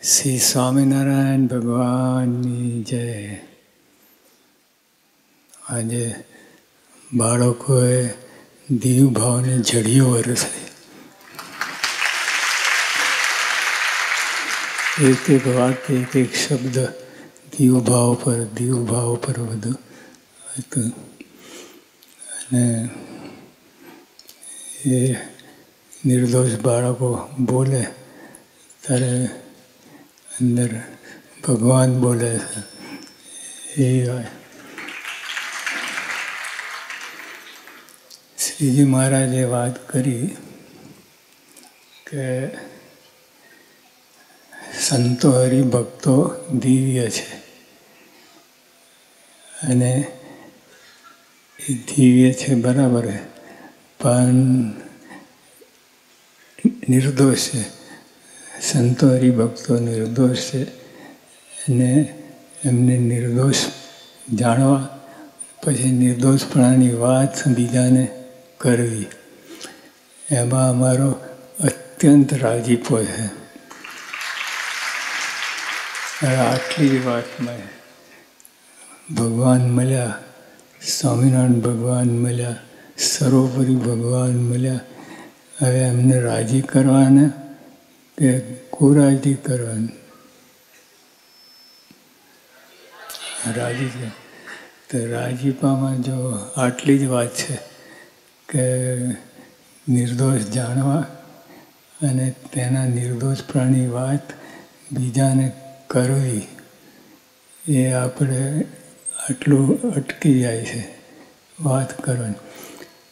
શ્રી સ્વામિનારાયણ ભગવાનની જય. આજે બાળકોએ દીવ ભાવને જડીઓ વરસાઈ. એક એક વાક્ય, એક એક શબ્દ દીવ ભાવ પર બધું હતું. અને એ નિર્દોષ બાળકો બોલે ત્યારે અંદર ભગવાન બોલે છે. એ શ્રીજી મહારાજે વાત કરી કે સંતો હરિભક્તો દિવ્ય છે અને એ દિવ્ય છે બરાબર, પણ નિર્દોષ છે. સંતો હરિભક્તો નિર્દોષ છે અને એમને નિર્દોષ જાણવા, પછી નિર્દોષપણાની વાત બીજાને કરવી, એમાં અમારો અત્યંત રાજીપો છે. આટલી વાતમાં ભગવાન મળ્યા, સ્વામિનારાયણ ભગવાન મળ્યા, સર્વોપરી ભગવાન મળ્યા. હવે એમને રાજી કરવાના કે કુરાજી કરવાનું? રાજી છે તો રાજીપામાં જો આટલી જ વાત છે કે નિર્દોષ જાણવા અને તેના નિર્દોષપણાની વાત બીજાને કરવી, એ આપણે આટલું અટકી જાય છે વાત કરવાની.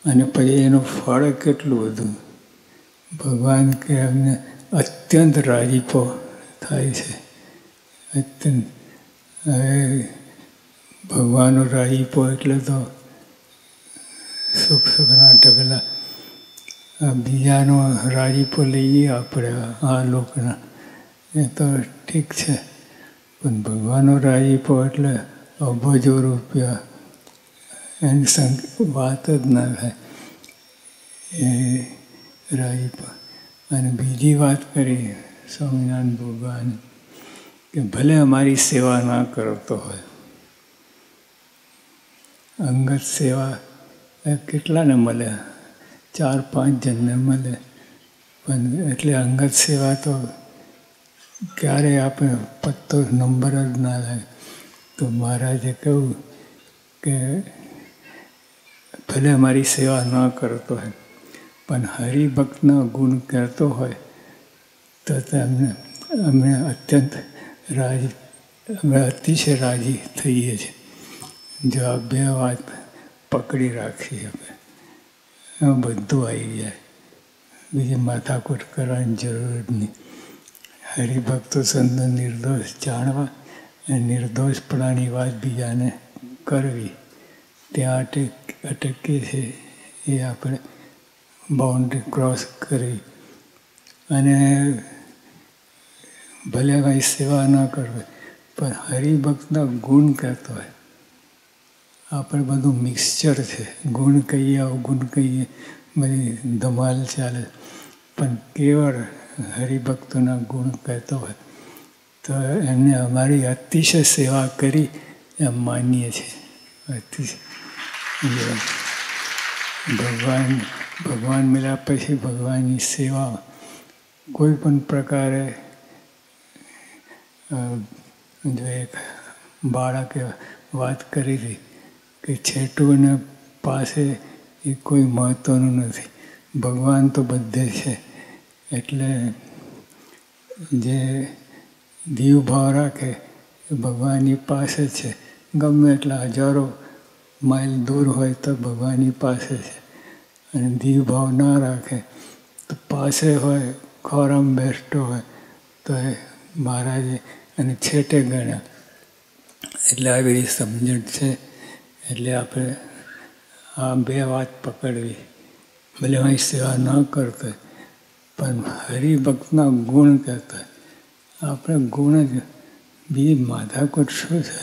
અને પછી એનું ફળ કેટલું બધું. ભગવાન કે એમને અત્યંત રાજીપો થાય છે, અત્યંત. હવે ભગવાનનો રાજીપો એટલે તો સુખ સુખના ઢગલા. બીજાનો રાજીપો લઈએ આપણે આ લોકોના, એ તો ઠીક છે, પણ ભગવાનનો રાજીપો એટલે અબજો રૂપિયા, એની વાત જ ના થાય એ રાજીપો. અને બીજી વાત કરી સ્વામિનારાયણ ભગવાન કે ભલે અમારી સેવા ના કરતો હોય, અંગત સેવા કેટલાને મળે, 4-5 જણને મળે, પણ એટલે અંગત સેવા તો ક્યારેય આપણે પત્તો નંબર જ ના લાગે. તો મહારાજે કહ્યું કે ભલે અમારી સેવા ન કરતો હોય, પણ હરિભક્તના ગુણ કહેતો હોય તો તેમને અમે અત્યંત રાજી, અમે અતિશય રાજી થઈએ છીએ. જો આ બે વાત પકડી રાખી આપણે, એમાં બધું આવી જાય. બીજી માથાકૂટ કરવાની જરૂર જ નહીં. હરિભક્તો સંત નિર્દોષ જાણવા અને નિર્દોષપણાની વાત બીજાને કરવી, ત્યાં અટકીએ છે એ આપણે બાઉન્ડ્રી ક્રોસ કરી. અને ભલે કંઈ સેવા ન કરવી, પણ હરિભક્તના ગુણ કહેતો હોય. આપણે બધું મિક્સચર છે, ગુણ કહીએ, અવગુણ કહીએ, બધી ધમાલ ચાલે. પણ કેવળ હરિભક્તોના ગુણ કહેતો હોય તો એમને અમારી અતિશય સેવા કરી એમ માનીએ છીએ. અતિશય ભગવાન મળ્યા પછી ભગવાનની સેવા કોઈ પણ પ્રકારે. જો એક બાળકે વાત કરી હતી કે છેટુને પાસે એ કોઈ મહત્ત્વનું નથી, ભગવાન તો બધે છે. એટલે જે દીવ ભાવ રાખે એ ભગવાનની પાસે છે. ગમે એટલા હજારો માઇલ દૂર હોય તો ભગવાનની પાસે છે. અને દીવ ભાવ ના રાખે તો પાસે હોય, ખોરામાં બેસતો હોય તો એ મહારાજે અને છેટે ગણ્યા. એટલે આવી બધી સમજણ છે. એટલે આપણે આ બે વાત પકડવી. ભલે અહીં સેવા ન કરતો, પણ હરિભક્તના ગુણ કહેતા. આપણે ગુણ જ, બીજી માથાકૂટ શું છે?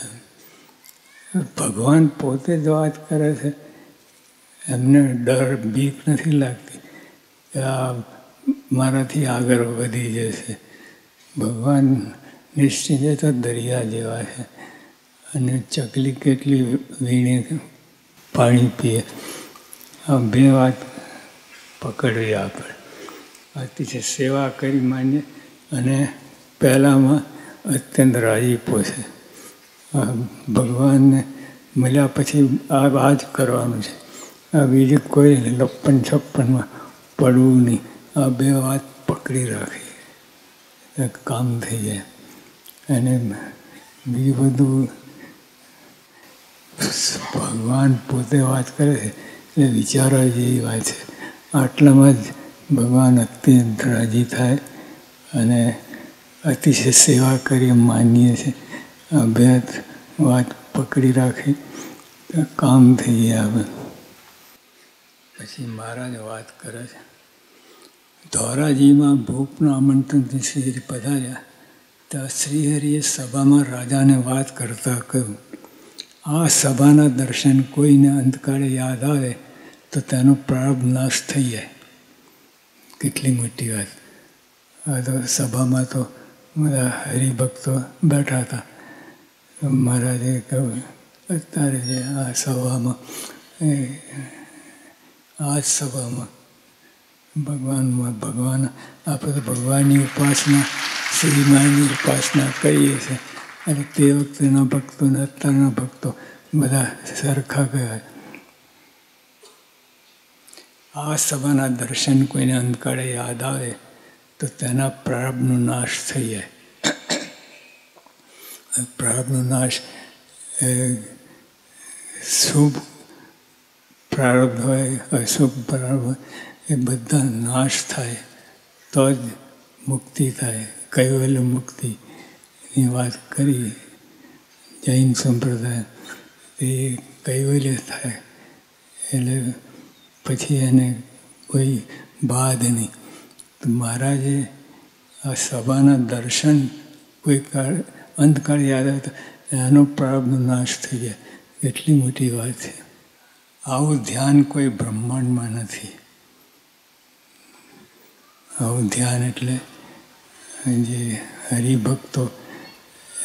ભગવાન પોતે જ વાત કરે છે. એમને ડર, બીક નથી લાગતી કે આ મારાથી આગળ વધી જશે, ભગવાન નિશ્ચિત તો દરિયા જેવા છે, અને ચકલી કેટલી વીણી પાણી પીએ. આ બે વાત પકડવી આપણે. અતિશય સેવા કરી માન્ય અને પહેલાંમાં અત્યંત રાજીપો છે. ભગવાનને મળ્યા પછી આ જ કરવાનું છે. આ બીજી કોઈ લપ્પન છપ્પનમાં પડવું નહીં. આ બે વાત પકડી રાખી કામ થઈ જાય. અને બીજું બધું ભગવાન પોતે વાત કરે છે એટલે વિચારવા જેવી વાત છે. આટલામાં જ ભગવાન અત્યંત રાજી થાય અને અતિશય સેવા કરી માનીએ છીએ. આ બે વાત પકડી રાખી કામ થઈ જાય. પછી મહારાજ વાત કરે છે. ધોરાજીમાં ભૂપના આમંત્રણથી શ્રીહરિ પધાર્યા ત્યાં શ્રીહરિએ સભામાં રાજાને વાત કરતા કહ્યું, આ સભાના દર્શન કોઈને અંતકાળે યાદ આવે તો તેનો પ્રારબ્ધ નાશ થઈ જાય. કેટલી મોટી વાત. આ તો સભામાં તો બધા હરિભક્તો બેઠા હતા. મહારાજે કહ્યું અત્યારે જે આ સભામાં આ જ સભામાં ભગવાન આપણે તો ભગવાનની ઉપાસના શ્રીમાની ઉપાસના કરીએ છીએ. અને તે વખતેના ભક્તો અને અત્યારના ભક્તો બધા સરખા કહેવાય. આ સભાના દર્શન કોઈને અંતકાળે યાદ આવે તો તેના પ્રારબ્ધનો નાશ થઈ જાય. પ્રારબ્ધનો નાશ એ શુભ પ્રારબ્ધ હોય અશુભ પ્રારબ્ધ હોય એ બધા નાશ થાય તો જ મુક્તિ થાય. કૈવલ્ય મુક્તિની વાત કરી જૈન સંપ્રદાય. એ કૈવલ્ય થાય એટલે પછી એને કોઈ બાદ નહીં. તો મહારાજે આ સભાના દર્શન કોઈ કાળ અંતકાળ યાદ આવે તો એનો પ્રારબ્ધનો નાશ થઈ જાય. એટલી મોટી વાત છે. આવું ધ્યાન કોઈ બ્રહ્માંડમાં નથી. આવું ધ્યાન એટલે જે હરિભક્તો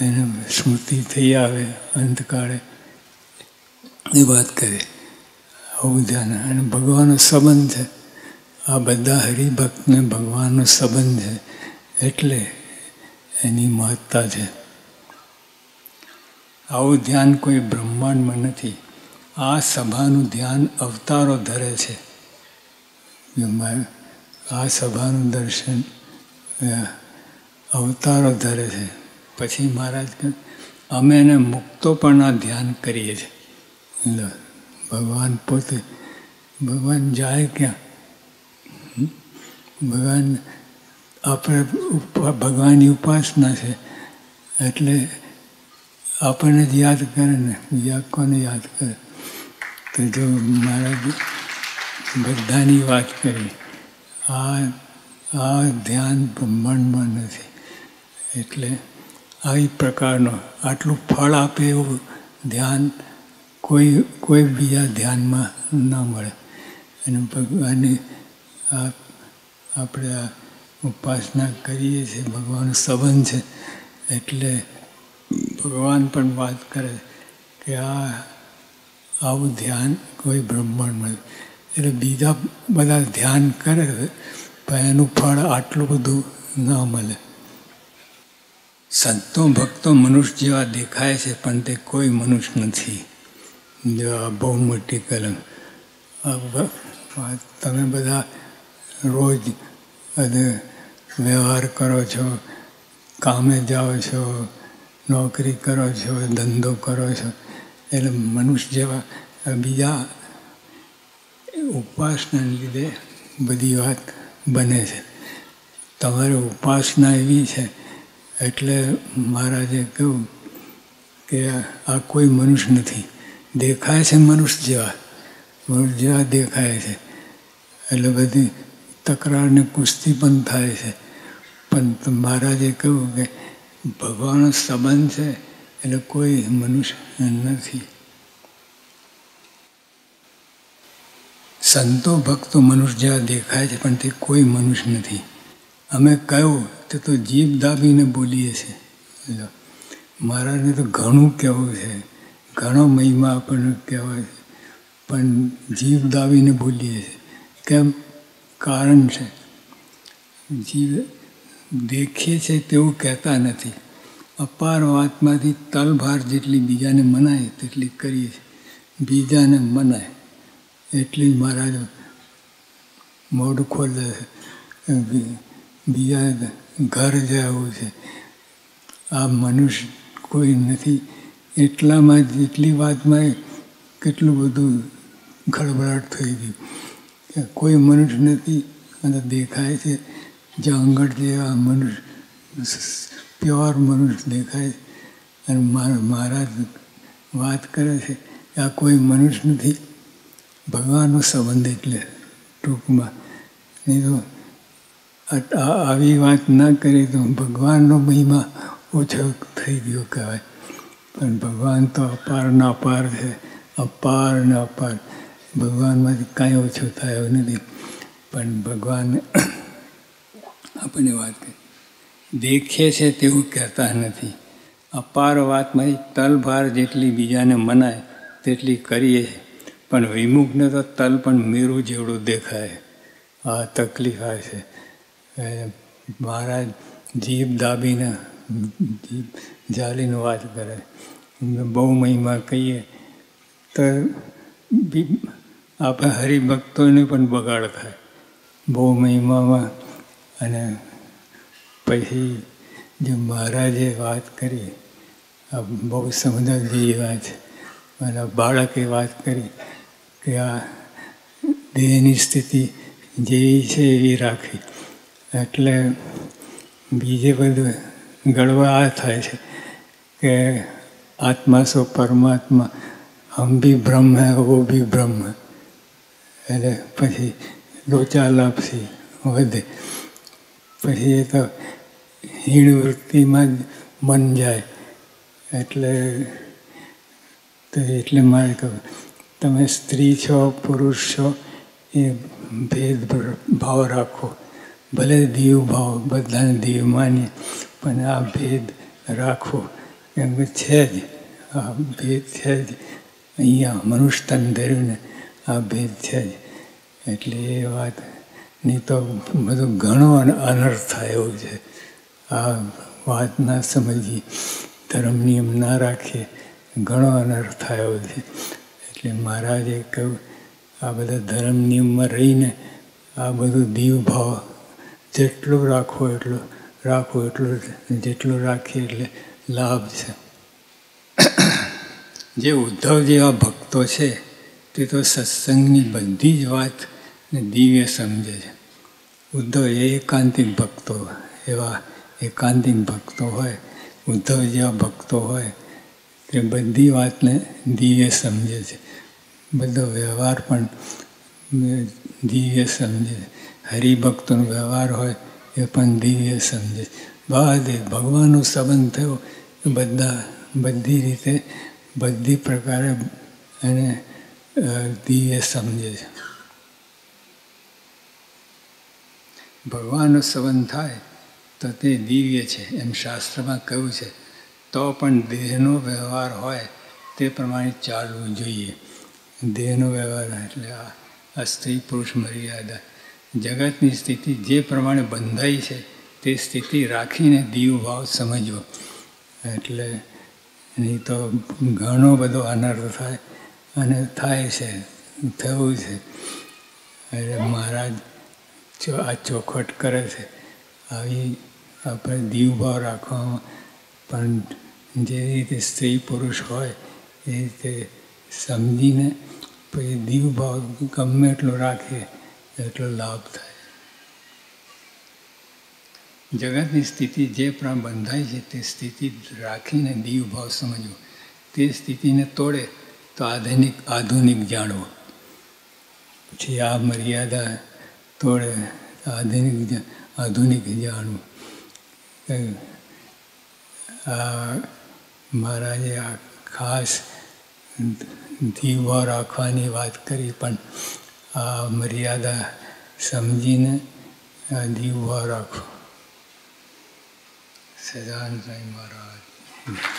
એને સ્મૃતિ થઈ આવે અંતકાળે એ વાત કરે. આવું ધ્યાન અને ભગવાનનો સંબંધ છે. આ બધા હરિભક્તને ભગવાનનો સંબંધ છે એટલે એની મહત્તા છે. આવું ધ્યાન કોઈ બ્રહ્માંડમાં નથી. આ સભાનું ધ્યાન અવતારો ધરે છે. આ સભાનું દર્શન અવતારો ધરે છે. પછી મહારાજ કહે અમે એને મુક્તોપણના ધ્યાન કરીએ છીએ. ભગવાન પોતે ભગવાન જાય ક્યાં? ભગવાન આપણે ભગવાનની ઉપાસના છે એટલે આપણને જ યાદ કરે ને, બીજા કોને યાદ કરે? તો જો મહારાજ બધાની વાત કરી. આ ધ્યાન બ્રહ્માંડમાં નથી. એટલે આવી પ્રકારનો આટલું ફળ આપે એવું ધ્યાન કોઈ બીજા ધ્યાનમાં ના મળે. અને ભગવાનની આપણે આ ઉપાસના કરીએ છીએ, ભગવાનનો સંબંધ છે એટલે ભગવાન પણ વાત કરે કે આવું ધ્યાન કોઈ બ્રહ્માંડમાં. એટલે બીજા બધા ધ્યાન કરે પણ એનું ફળ આટલું બધું ના મળે. સંતો ભક્તો મનુષ્ય જેવા દેખાય છે પણ તે કોઈ મનુષ્ય નથી. જો આ બહુ મોટી કલમ. તમે બધા રોજ વ્યવહાર કરો છો, કામે જાઓ છો, નોકરી કરો છો, ધંધો કરો છો, એટલે મનુષ્ય જેવા બીજા ઉપાસનાને લીધે બધી વાત બને છે. તમારી ઉપાસના એવી છે એટલે મહારાજે કહ્યું કે આ કોઈ મનુષ્ય નથી. દેખાય છે મનુષ્ય જેવા દેખાય છે એટલે બધી તકરારને કુસ્તી પણ થાય છે. પણ મહારાજે કહ્યું કે ભગવાનનો સંબંધ છે એટલે કોઈ મનુષ્ય નથી. સંતો ભક્તો મનુષ્ય જેવા દેખાય છે પણ તે કોઈ મનુષ્ય નથી. અમે કહ્યું તો જીભ દાબીને બોલીએ છીએ. મહારાજને તો ઘણું કહેવું છે, ઘણો મહિમા આપણને કહેવાય છે, પણ જીભ દાબીને બોલીએ છીએ. કેમ? કારણ છે, જીવ દેખીએ છે તેવું કહેતા નથી. અપાર વાતમાંથી તલભાર જેટલી બીજાને મનાય તેટલી કરીએ છીએ. બીજાને મનાય એટલી મહારાજ મોઢું ખોલે છે. બીજા ઘર જેવું છે, આ મનુષ્ય કોઈ નથી. એટલામાં જેટલી વાતમાં કેટલું બધું ગડબડાટ થઈ ગયું. કોઈ મનુષ્ય નથી અને દેખાય છે જંગળ જેવા મનુષ્ય, પ્યોર મનુષ્ય દેખાય છે. અને મહારાજ વાત કરે છે કે આ કોઈ મનુષ્ય નથી, ભગવાનનો સંબંધ. એટલે ટૂંકમાં નહીં તો આવી વાત ના કરી તો ભગવાનનો મહિમા ઓછો થઈ ગયો કહેવાય. પણ ભગવાન તો અપાર ને અપાર છે, અપાર ને અપાર. ભગવાનમાંથી કાંઈ ઓછું થાય એવું નથી. પણ ભગવાન આપણને વાત કરી દેખે છે તેવું કહેતા નથી. અપાર વાતમાંથી તલભાર જેટલી બીજાને મનાય તેટલી કરીએ. પણ વિમુખને તો તલ પણ મેરું જેવડું દેખાય. આ તકલીફ આવે છે. મહારાજ જીભ દાબીને, જીભ જાલીને વાત કરે. બહુ મહિમા કહીએ તો આપણે હરિભક્તોને પણ બગાડ થાય બહુ મહિમામાં. અને પછી જો મહારાજે વાત કરી, આ બહુ સમજણ જેવી વાત છે. અને બાળકે વાત કરી કે આ દેહની સ્થિતિ જેવી છે એવી રાખવી. એટલે બીજે બધું ગડવા આ થાય છે કે આત્મા સો પરમાત્મા, હમ ભી બ્રહ્મ હૈ વો ભી બ્રહ્મ. એટલે પછી લોચા લાપસી વધે. પછી એ તો હીણ વૃત્તિમાં જ મન જાય. એટલે મારે કહું, તમે સ્ત્રી છો પુરુષ છો એ ભેદ ભાવ રાખો. ભલે દીવ ભાવ, બધાને દીવ માનીએ, પણ આ ભેદ રાખો. કેમ કે છે જ આ ભેદ છે જ. અહીંયા મનુષ્ય તન ધર્યુંને આ ભેદ છે જ. એટલે એ વાત નહીં તો બધું ઘણો અનર્થ થાય એવું છે. આ વાત ના સમજીએ, ધર્મ નિયમ ના રાખીએ, ઘણો અનર્થ થાય એવું છે. એટલે મહારાજે કહ્યું આ બધા ધર્મ નિયમમાં રહીને આ બધું દીવ ભાવ જેટલું રાખવો એટલું રાખવું, જેટલું રાખીએ એટલે લાભ છે. જે ઉદ્ધવ જેવા ભક્તો છે તે તો સત્સંગની બધી જ વાતને દિવ્ય સમજે છે. ઉદ્ધવ એ એકાંતિક ભક્તો, એવા એકાંતિક ભક્તો હોય, ઉદ્ધવ જેવા ભક્તો હોય તે બધી વાતને દિવ્ય સમજે છે. બધો વ્યવહાર પણ દિવ્ય સમજે છે. હરિભક્તોનો વ્યવહાર હોય એ પણ દિવ્ય સમજે. બધે ભગવાનનો સંબંધ થયો એ બધી રીતે, બધી પ્રકારે એને દિવ્ય સમજે છે. ભગવાનનો સંબંધ થાય તો તે દિવ્ય છે એમ શાસ્ત્રમાં કહ્યું છે. તો પણ દેહનો વ્યવહાર હોય તે પ્રમાણે ચાલવું જોઈએ. દેહનો વ્યવહાર એટલે આ સ્ત્રી પુરુષ મર્યાદા, જગતની સ્થિતિ જે પ્રમાણે બંધાઈ છે તે સ્થિતિ રાખીને દીવ ભાવ સમજવો. એટલે નહીં તો ઘણો બધો અનર્થ થાય. અને થાય છે, થયું છે. એટલે મહારાજ આ ચોખવટ કરે છે. આવી આપણે દીવ ભાવ રાખવામાં પણ જે રીતે સ્ત્રી પુરુષ હોય એ રીતે સમજીને પછી દીવ ભાવ ગમે એટલો રાખીએ એટલો લાભ થાય. જગતની સ્થિતિ જે પ્રમાણે બંધાય છે તે સ્થિતિ રાખીને દીવ ભાવ સમજવો. તે સ્થિતિને તોડે તો આધુનિક જાણવો. પછી આ મર્યાદા તોડે આધુનિક જાણવું. આ મહારાજે આ ખાસ દીવ ભાવ રાખવાની વાત કરી, પણ આ મર્યાદા સમજીને આ દીવ ભાવ રાખો. સદાનંદ સ્વામી મહારાજ.